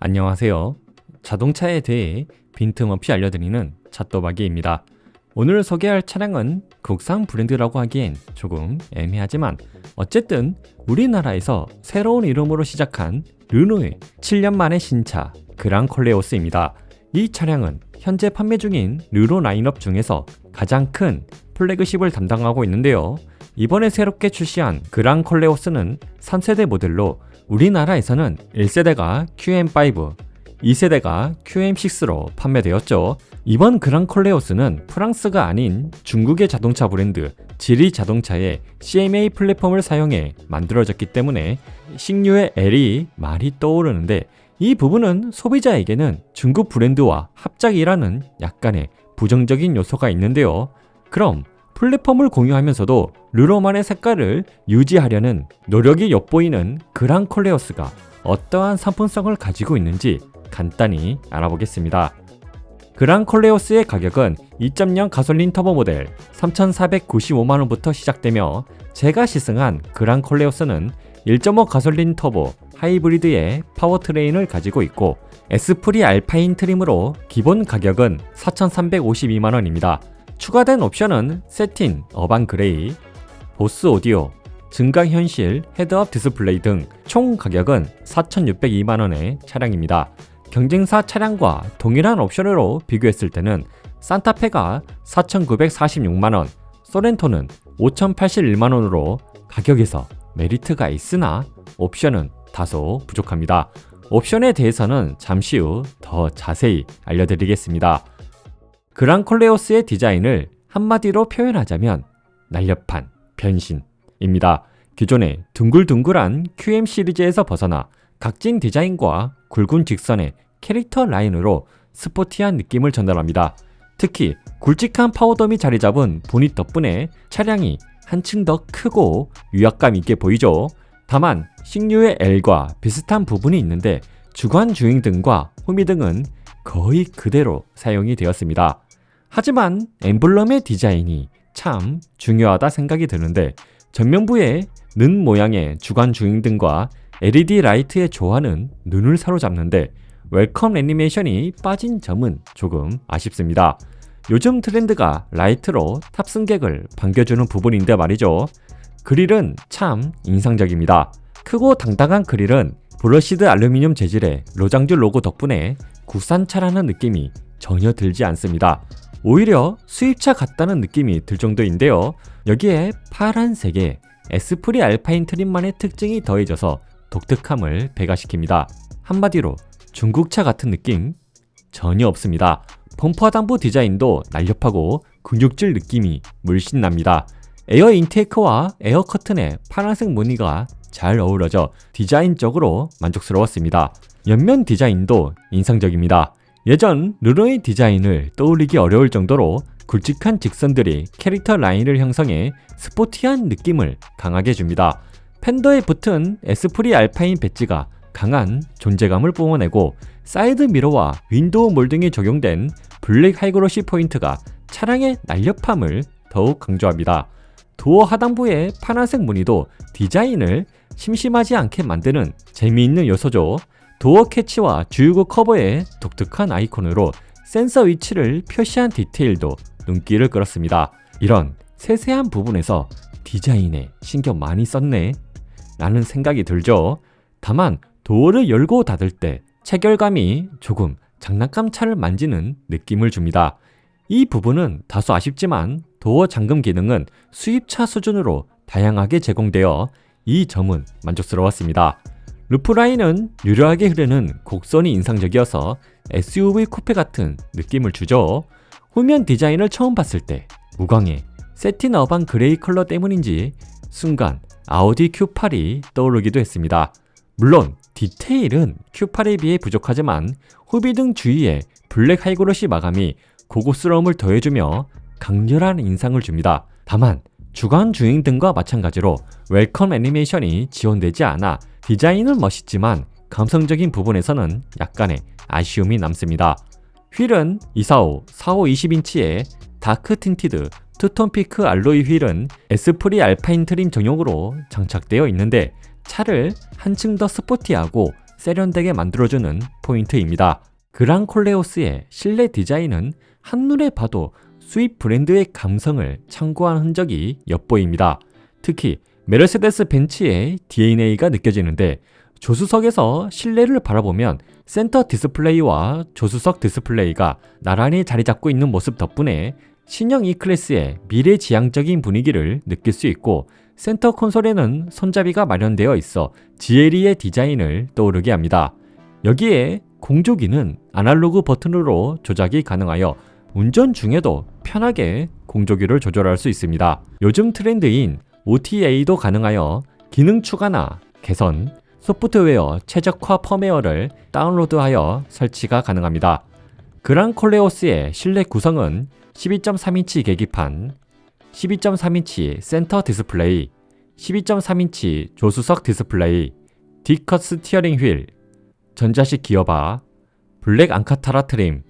안녕하세요. 자동차에 대해 빈틈없이 알려드리는 잣도박이입니다. 오늘 소개할 차량은 국산 브랜드라고 하기엔 조금 애매하지만 어쨌든 우리나라에서 새로운 이름으로 시작한 르노의 7년 만의 신차 그랑 콜레오스입니다. 이 차량은 현재 판매 중인 르노 라인업 중에서 가장 큰 플래그십을 담당하고 있는데요. 이번에 새롭게 출시한 그랑 콜레오스는 3세대 모델로 우리나라에서는 1세대가 QM5, 2세대가 QM6로 판매되었죠. 이번 그랑 콜레오스는 프랑스가 아닌 중국의 자동차 브랜드 지리 자동차의 CMA 플랫폼을 사용해 만들어졌기 때문에 식류의 L이 많이 떠오르는데 이 부분은 소비자에게는 중국 브랜드와 합작이라는 약간의 부정적인 요소가 있는데요. 그럼 플랫폼을 공유하면서도 르노만의 색깔을 유지하려는 노력이 엿보이는 그랑 콜레오스가 어떠한 상품성을 가지고 있는지 간단히 알아보겠습니다. 그랑 콜레오스의 가격은 2.0 가솔린 터보 모델 3,495만원부터 시작되며 제가 시승한 그랑 콜레오스는 1.5 가솔린 터보 하이브리드의 파워트레인을 가지고 있고 에스프리 알파인 트림으로 기본 가격은 4,352만원입니다. 추가된 옵션은 세틴, 어반 그레이, 보스 오디오, 증강현실, 헤드업 디스플레이 등 총 가격은 4,602만원의 차량입니다. 경쟁사 차량과 동일한 옵션으로 비교했을 때는 산타페가 4,946만원, 소렌토는 5,081만원으로 가격에서 메리트가 있으나 옵션은 다소 부족합니다. 옵션에 대해서는 잠시 후 더 자세히 알려드리겠습니다. 그랑 콜레오스의 디자인을 한마디로 표현하자면 날렵한 변신입니다. 기존의 둥글둥글한 QM 시리즈에서 벗어나 각진 디자인과 굵은 직선의 캐릭터 라인으로 스포티한 느낌을 전달합니다. 특히 굵직한 파워돔이 자리 잡은 보닛 덕분에 차량이 한층 더 크고 유압감 있게 보이죠. 다만 식류의 L과 비슷한 부분이 있는데 주간 주행등과 후미등은 거의 그대로 사용이 되었습니다. 하지만 엠블럼의 디자인이 참 중요하다 생각이 드는데 전면부의 는 모양의 주간 주행등과 LED 라이트의 조화는 눈을 사로잡는데 웰컴 애니메이션이 빠진 점은 조금 아쉽습니다. 요즘 트렌드가 라이트로 탑승객을 반겨주는 부분인데 말이죠. 그릴은 참 인상적입니다. 크고 당당한 그릴은 브러시드 알루미늄 재질의 로장줄 로고 덕분에 국산차라는 느낌이 전혀 들지 않습니다. 오히려 수입차 같다는 느낌이 들 정도인데요. 여기에 파란색의 에스프리 알파인 트림만의 특징이 더해져서 독특함을 배가시킵니다. 한마디로 중국차 같은 느낌 전혀 없습니다. 범퍼 하단부 디자인도 날렵하고 근육질 느낌이 물씬 납니다. 에어 인테이크와 에어 커튼의 파란색 무늬가 잘 어우러져 디자인적으로 만족스러웠습니다. 옆면 디자인도 인상적입니다. 예전 르노의 디자인을 떠올리기 어려울 정도로 굵직한 직선들이 캐릭터 라인을 형성해 스포티한 느낌을 강하게 줍니다. 팬더에 붙은 에스프리 알파인 배지가 강한 존재감을 뿜어내고 사이드 미러와 윈도우 몰딩이 적용된 블랙 하이그로시 포인트가 차량의 날렵함을 더욱 강조합니다. 도어 하단부의 파란색 무늬도 디자인을 심심하지 않게 만드는 재미있는 요소죠. 도어 캐치와 주유구 커버의 독특한 아이콘으로 센서 위치를 표시한 디테일도 눈길을 끌었습니다. 이런 세세한 부분에서 디자인에 신경 많이 썼네 라는 생각이 들죠. 다만 도어를 열고 닫을 때 체결감이 조금 장난감 차를 만지는 느낌을 줍니다. 이 부분은 다소 아쉽지만 도어 잠금 기능은 수입차 수준으로 다양하게 제공되어 이 점은 만족스러웠습니다. 루프라인은 유려하게 흐르는 곡선이 인상적이어서 SUV 쿠페 같은 느낌을 주죠. 후면 디자인을 처음 봤을 때 무광의 세틴 어반 그레이 컬러 때문인지 순간 아우디 Q8이 떠오르기도 했습니다. 물론 디테일은 Q8에 비해 부족하지만 후비등 주위에 블랙 하이그로시 마감이 고급스러움을 더해주며 강렬한 인상을 줍니다. 다만 주간 주행등과 마찬가지로 웰컴 애니메이션이 지원되지 않아 디자인은 멋있지만 감성적인 부분에서는 약간의 아쉬움이 남습니다. 휠은 245, 45 20인치의 다크 틴티드 투톤 피크 알로이 휠은 에스프리 알파인 트림 전용으로 장착되어 있는데 차를 한층 더 스포티하고 세련되게 만들어주는 포인트입니다. 그랑 콜레오스의 실내 디자인은 한눈에 봐도 수입 브랜드의 감성을 참고한 흔적이 엿보입니다. 특히 메르세데스 벤츠의 DNA가 느껴지는데 조수석에서 실내를 바라보면 센터 디스플레이와 조수석 디스플레이가 나란히 자리 잡고 있는 모습 덕분에 신형 E클래스의 미래지향적인 분위기를 느낄 수 있고 센터 콘솔에는 손잡이가 마련되어 있어 GLE의 디자인을 떠오르게 합니다. 여기에 공조기는 아날로그 버튼으로 조작이 가능하여 운전 중에도 편하게 공조기를 조절할 수 있습니다. 요즘 트렌드인 OTA도 가능하여 기능 추가나 개선, 소프트웨어 최적화 펌웨어를 다운로드하여 설치가 가능합니다. 그랑 콜레오스의 실내 구성은 12.3인치 계기판, 12.3인치 센터 디스플레이, 12.3인치 조수석 디스플레이, Dcut 스티어링 휠, 전자식 기어바, 블랙 앙카타라 트림,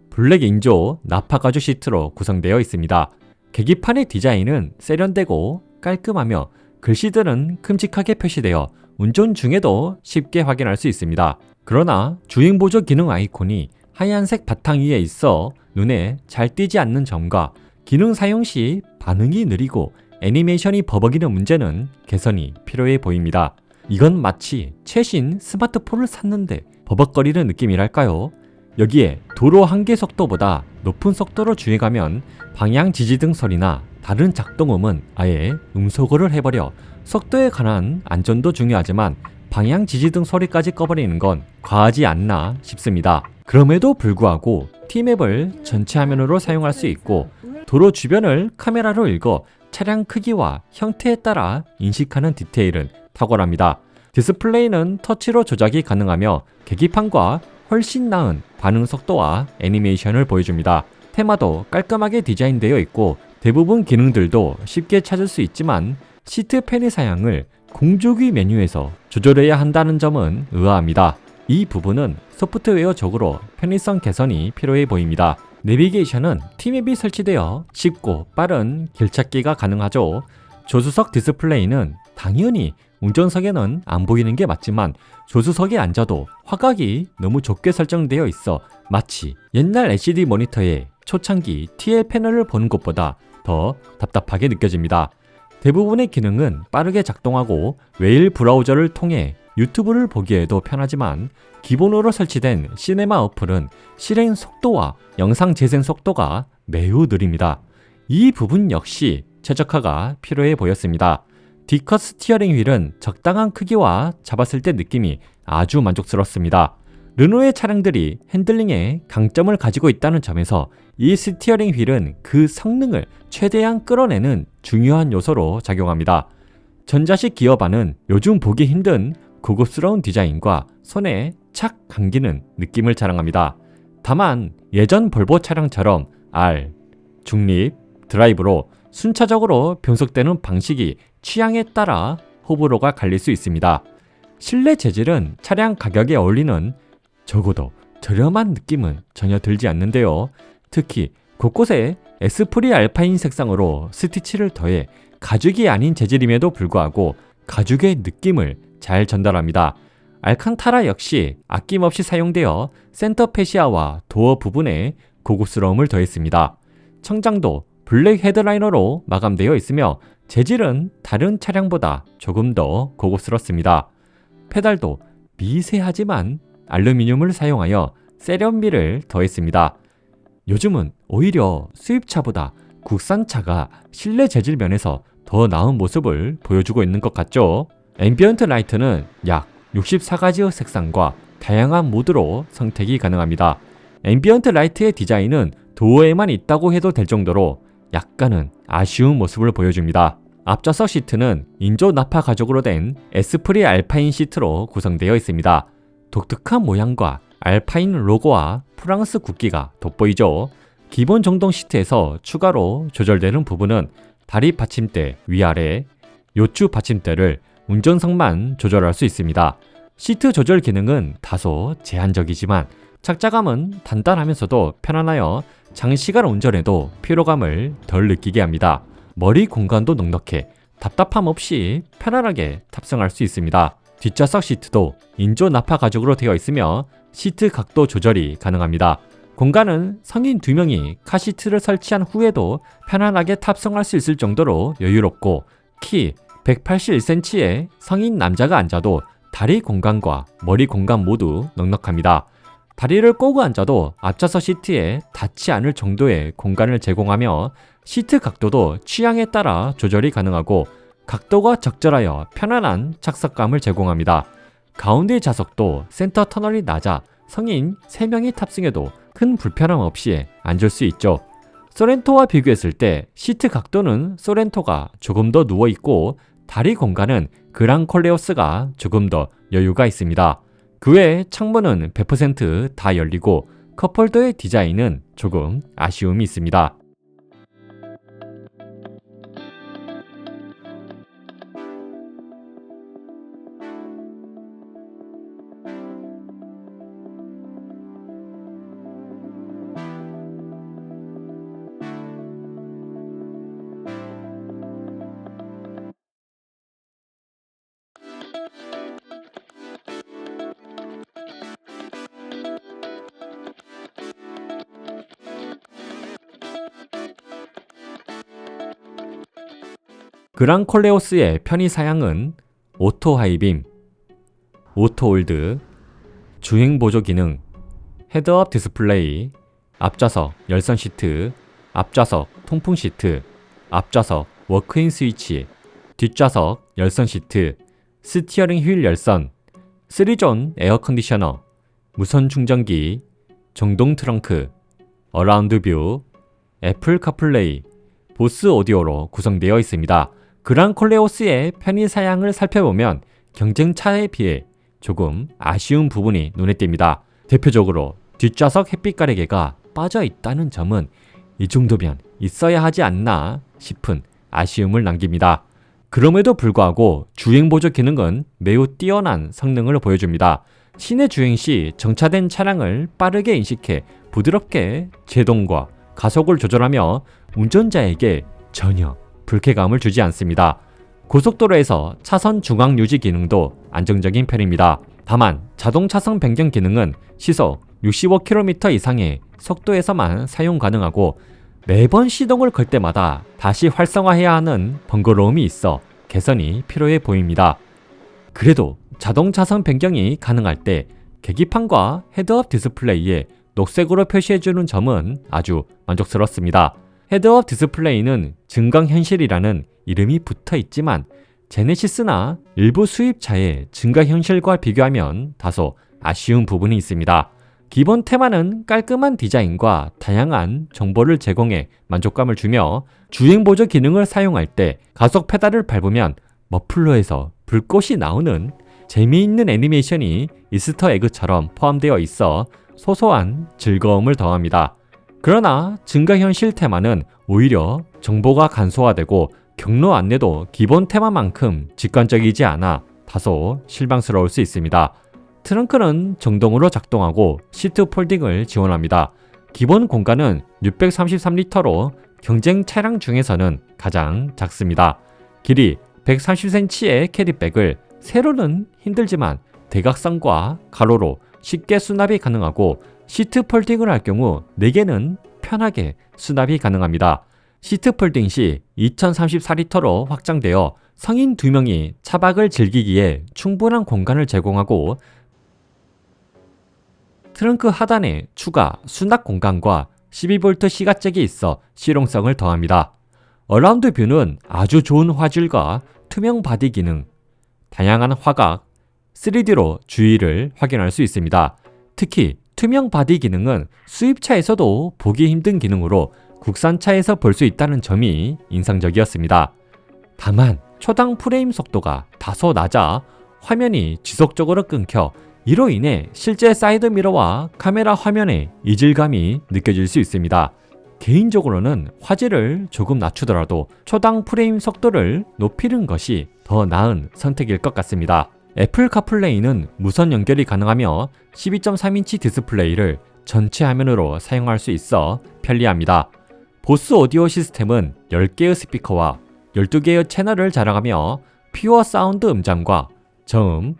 블랙 인조 나파 가죽 시트로 구성되어 있습니다. 계기판의 디자인은 세련되고 깔끔하며 글씨들은 큼직하게 표시되어 운전 중에도 쉽게 확인할 수 있습니다. 그러나 주행 보조 기능 아이콘이 하얀색 바탕 위에 있어 눈에 잘 띄지 않는 점과 기능 사용 시 반응이 느리고 애니메이션이 버벅이는 문제는 개선이 필요해 보입니다. 이건 마치 최신 스마트폰을 샀는데 버벅거리는 느낌이랄까요? 여기에 도로 한계 속도보다 높은 속도로 주행하면 방향 지지등 소리나 다른 작동음은 아예 음소거를 해버려 속도에 관한 안전도 중요하지만 방향 지지등 소리까지 꺼버리는 건 과하지 않나 싶습니다. 그럼에도 불구하고 T맵을 전체 화면으로 사용할 수 있고 도로 주변을 카메라로 읽어 차량 크기와 형태에 따라 인식하는 디테일은 탁월합니다. 디스플레이는 터치로 조작이 가능하며 계기판과 훨씬 나은 반응 속도와 애니메이션을 보여줍니다. 테마도 깔끔하게 디자인되어 있고 대부분 기능들도 쉽게 찾을 수 있지만 시트 편의 사양을 공조기 메뉴에서 조절해야 한다는 점은 의아합니다. 이 부분은 소프트웨어적으로 편의성 개선이 필요해 보입니다. 내비게이션은 T맵이 설치되어 쉽고 빠른 길찾기가 가능하죠. 조수석 디스플레이는 당연히 운전석에는 안 보이는 게 맞지만 조수석에 앉아도 화각이 너무 좁게 설정되어 있어 마치 옛날 LCD 모니터에 초창기 TL 패널을 보는 것보다 더 답답하게 느껴집니다. 대부분의 기능은 빠르게 작동하고 웨일 브라우저를 통해 유튜브를 보기에도 편하지만 기본으로 설치된 시네마 어플은 실행 속도와 영상 재생 속도가 매우 느립니다. 이 부분 역시 최적화가 필요해 보였습니다. Dcut 스티어링 휠은 적당한 크기와 잡았을 때 느낌이 아주 만족스럽습니다. 르노의 차량들이 핸들링에 강점을 가지고 있다는 점에서 이 스티어링 휠은 그 성능을 최대한 끌어내는 중요한 요소로 작용합니다. 전자식 기어바는 요즘 보기 힘든 고급스러운 디자인과 손에 착 감기는 느낌을 자랑합니다. 다만 예전 볼보 차량처럼 R, 중립, 드라이브로 순차적으로 변속되는 방식이 취향에 따라 호불호가 갈릴 수 있습니다. 실내 재질은 차량 가격에 어울리는 적어도 저렴한 느낌은 전혀 들지 않는데요. 특히 곳곳에 에스프리 알파인 색상으로 스티치를 더해 가죽이 아닌 재질임에도 불구하고 가죽의 느낌을 잘 전달합니다. 알칸타라 역시 아낌없이 사용되어 센터 페시아와 도어 부분에 고급스러움을 더했습니다. 청장도 블랙 헤드라이너로 마감되어 있으며 재질은 다른 차량보다 조금 더 고급스럽습니다. 페달도 미세하지만 알루미늄을 사용하여 세련미를 더했습니다. 요즘은 오히려 수입차보다 국산차가 실내 재질 면에서 더 나은 모습을 보여주고 있는 것 같죠? 앰비언트 라이트는 약 64가지의 색상과 다양한 모드로 선택이 가능합니다. 앰비언트 라이트의 디자인은 도어에만 있다고 해도 될 정도로 약간은 아쉬운 모습을 보여줍니다. 앞좌석 시트는 인조 나파 가죽으로 된 에스프리 알파인 시트로 구성되어 있습니다. 독특한 모양과 알파인 로고와 프랑스 국기가 돋보이죠. 기본 정동 시트에서 추가로 조절되는 부분은 다리 받침대 위아래, 요추 받침대를 운전석만 조절할 수 있습니다. 시트 조절 기능은 다소 제한적이지만 착자감은 단단하면서도 편안하여 장시간 운전해도 피로감을 덜 느끼게 합니다. 머리 공간도 넉넉해 답답함 없이 편안하게 탑승할 수 있습니다. 뒷좌석 시트도 인조 나파 가죽으로 되어 있으며 시트 각도 조절이 가능합니다. 공간은 성인 2명이 카시트를 설치한 후에도 편안하게 탑승할 수 있을 정도로 여유롭고, 키 181cm의 성인 남자가 앉아도 다리 공간과 머리 공간 모두 넉넉합니다. 다리를 꼬고 앉아도 앞좌석 시트에 닿지 않을 정도의 공간을 제공하며 시트 각도도 취향에 따라 조절이 가능하고 각도가 적절하여 편안한 착석감을 제공합니다. 가운데 좌석도 센터 터널이 낮아 성인 3명이 탑승해도 큰 불편함 없이 앉을 수 있죠. 소렌토와 비교했을 때 시트 각도는 소렌토가 조금 더 누워있고 다리 공간은 그랑 콜레오스가 조금 더 여유가 있습니다. 그 외 창문은 100% 다 열리고 컵홀더의 디자인은 조금 아쉬움이 있습니다. 그랑 콜레오스의 편의 사양은 오토 하이빔, 오토 홀드, 주행 보조 기능, 헤드업 디스플레이, 앞좌석 열선 시트, 앞좌석 통풍 시트, 앞좌석 워크인 스위치, 뒷좌석 열선 시트, 스티어링 휠 열선, 3존 에어 컨디셔너, 무선 충전기, 전동 트렁크, 어라운드 뷰, 애플 카플레이, 보스 오디오로 구성되어 있습니다. 그랑 콜레오스의 편의 사양을 살펴보면 경쟁차에 비해 조금 아쉬운 부분이 눈에 띕니다. 대표적으로 뒷좌석 햇빛 가리개가 빠져 있다는 점은 이 정도면 있어야 하지 않나 싶은 아쉬움을 남깁니다. 그럼에도 불구하고 주행 보조 기능은 매우 뛰어난 성능을 보여줍니다. 시내 주행 시 정차된 차량을 빠르게 인식해 부드럽게 제동과 가속을 조절하며 운전자에게 전혀 불쾌감을 주지 않습니다. 고속도로에서 차선 중앙 유지 기능도 안정적인 편입니다. 다만 자동 차선 변경 기능은 시속 65km 이상의 속도에서만 사용 가능하고 매번 시동을 걸 때마다 다시 활성화해야 하는 번거로움이 있어 개선이 필요해 보입니다. 그래도 자동 차선 변경이 가능할 때 계기판과 헤드업 디스플레이에 녹색으로 표시해주는 점은 아주 만족스럽습니다. 헤드업 디스플레이는 증강현실이라는 이름이 붙어 있지만 제네시스나 일부 수입차의 증강현실과 비교하면 다소 아쉬운 부분이 있습니다. 기본 테마는 깔끔한 디자인과 다양한 정보를 제공해 만족감을 주며 주행보조 기능을 사용할 때 가속 페달을 밟으면 머플러에서 불꽃이 나오는 재미있는 애니메이션이 이스터 에그처럼 포함되어 있어 소소한 즐거움을 더합니다. 그러나 증강현실 테마는 오히려 정보가 간소화되고 경로 안내도 기본 테마만큼 직관적이지 않아 다소 실망스러울 수 있습니다. 트렁크는 정동으로 작동하고 시트 폴딩을 지원합니다. 기본 공간은 633리터로 경쟁 차량 중에서는 가장 작습니다. 길이 130cm의 캐리백을 세로는 힘들지만 대각선과 가로로 쉽게 수납이 가능하고 시트 폴딩을 할 경우 4개는 편하게 수납이 가능합니다. 시트 폴딩 시 2034리터로 확장되어 성인 2명이 차박을 즐기기에 충분한 공간을 제공하고 트렁크 하단에 추가 수납 공간과 12V 시가잭이 있어 실용성을 더합니다. 어라운드 뷰는 아주 좋은 화질과 투명 바디 기능, 다양한 화각, 3D로 주위를 확인할 수 있습니다. 특히 투명 바디 기능은 수입차에서도 보기 힘든 기능으로 국산차에서 볼 수 있다는 점이 인상적이었습니다. 다만 초당 프레임 속도가 다소 낮아 화면이 지속적으로 끊겨 이로 인해 실제 사이드미러와 카메라 화면의 이질감이 느껴질 수 있습니다. 개인적으로는 화질을 조금 낮추더라도 초당 프레임 속도를 높이는 것이 더 나은 선택일 것 같습니다. 애플 카플레이는 무선 연결이 가능하며 12.3인치 디스플레이를 전체 화면으로 사용할 수 있어 편리합니다. 보스 오디오 시스템은 10개의 스피커와 12개의 채널을 자랑하며 퓨어 사운드 음장과 저음,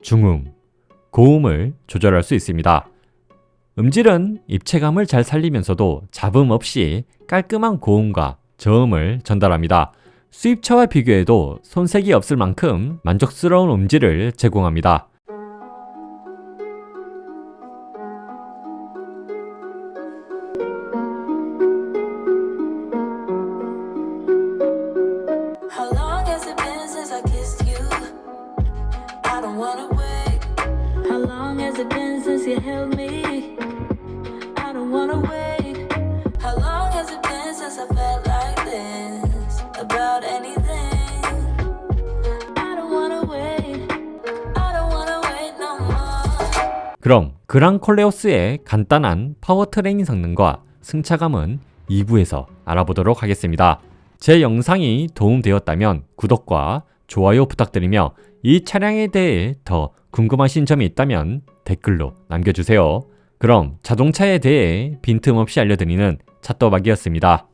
중음, 고음을 조절할 수 있습니다. 음질은 입체감을 잘 살리면서도 잡음 없이 깔끔한 고음과 저음을 전달합니다. 수입차와 비교해도 손색이 없을 만큼 만족스러운 음질을 제공합니다. How long has it been since I kissed you? I don't wanna wait. How long has it been since you held me? I don't wanna wait. How long has it been since I felt like this about anything? I don't wanna wait. I don't wanna wait no more. 그럼 그랑콜레오스의 간단한 파워트레인 성능과 승차감은 2부에서 알아보도록 하겠습니다. 제 영상이 도움되었다면 구독과 좋아요 부탁드리며 이 차량에 대해 더 궁금하신 점이 있다면 댓글로 남겨주세요. 그럼 자동차에 대해 빈틈없이 알려드리는 찻도박이었습니다.